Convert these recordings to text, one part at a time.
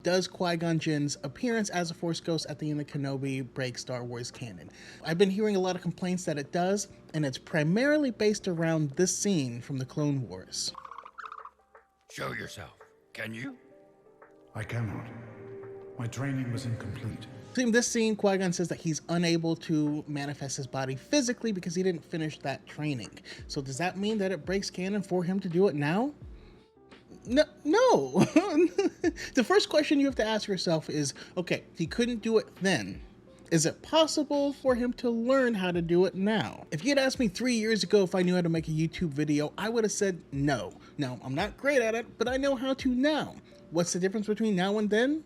Does Qui-Gon Jinn's appearance as a Force Ghost at the end of Kenobi break Star Wars canon? I've been hearing a lot of complaints that it does, and it's primarily based around this scene from the Clone Wars. Show yourself, can you? I cannot. My training was incomplete. In this scene, Qui-Gon says that he's unable to manifest his body physically because he didn't finish that training. So does that mean that it breaks canon for him to do it now? No. The first question you have to ask yourself is, okay, he couldn't do it then. Is it possible for him to learn how to do it now? If you had asked me 3 years ago if I knew how to make a YouTube video, I would have said no. Now, I'm not great at it, but I know how to now. What's the difference between now and then?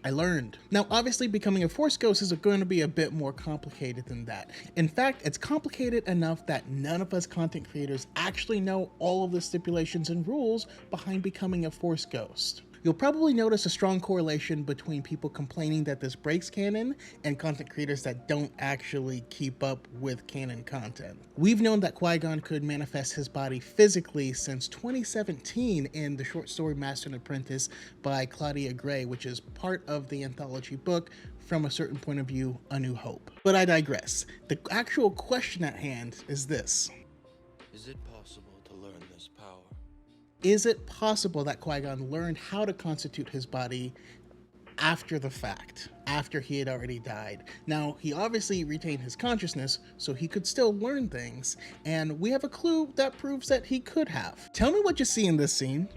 I learned. Now, obviously, becoming a Force Ghost is going to be a bit more complicated than that. In fact, it's complicated enough that none of us content creators actually know all of the stipulations and rules behind becoming a Force Ghost. You'll probably notice a strong correlation between people complaining that this breaks canon and content creators that don't actually keep up with canon content. We've known that Qui-Gon could manifest his body physically since 2017 in the short story Master and Apprentice by Claudia Gray, which is part of the anthology book From a Certain Point of View, A New Hope. But I digress. The actual question at hand is this. Is it possible to learn this power? Is it possible that Qui-Gon learned how to constitute his body after the fact, after he had already died? Now, he obviously retained his consciousness, so he could still learn things, and we have a clue that proves that he could have. Tell me what you see in this scene.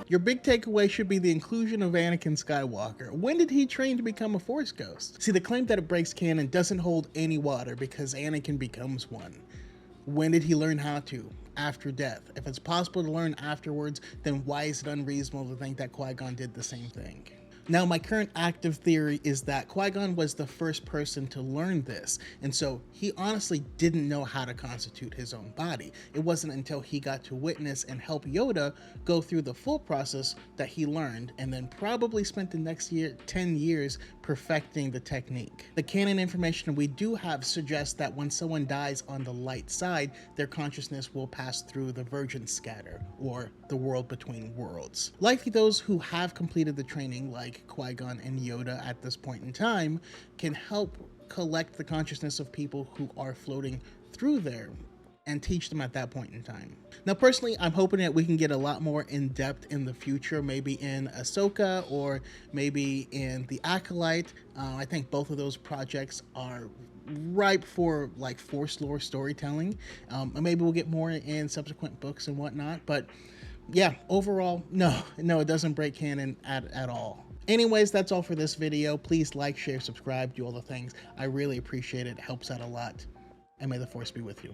Your big takeaway should be the inclusion of Anakin Skywalker. When did he train to become a Force Ghost? See, the claim that it breaks canon doesn't hold any water because Anakin becomes one. When did he learn how to? After death. If it's possible to learn afterwards, then why is it unreasonable to think that Qui-Gon did the same thing? Now, my current active theory is that Qui-Gon was the first person to learn this, and so he honestly didn't know how to constitute his own body. It wasn't until he got to witness and help Yoda go through the full process that he learned, and then probably spent the next 10 years perfecting the technique. The canon information we do have suggests that when someone dies on the light side, their consciousness will pass through the Virgin Scatter, or the world between worlds. Likely those who have completed the training, like Qui-Gon and Yoda at this point in time, can help collect the consciousness of people who are floating through there and teach them at that point in time. Now, personally, I'm hoping that we can get a lot more in depth in the future, maybe in Ahsoka or maybe in The Acolyte. I think both of those projects are ripe for like Force lore storytelling. Maybe we'll get more in subsequent books and whatnot, but yeah, overall, no, it doesn't break canon at all. Anyways, that's all for this video. Please like, share, subscribe, do all the things. I really appreciate it. It helps out a lot. And may the Force be with you.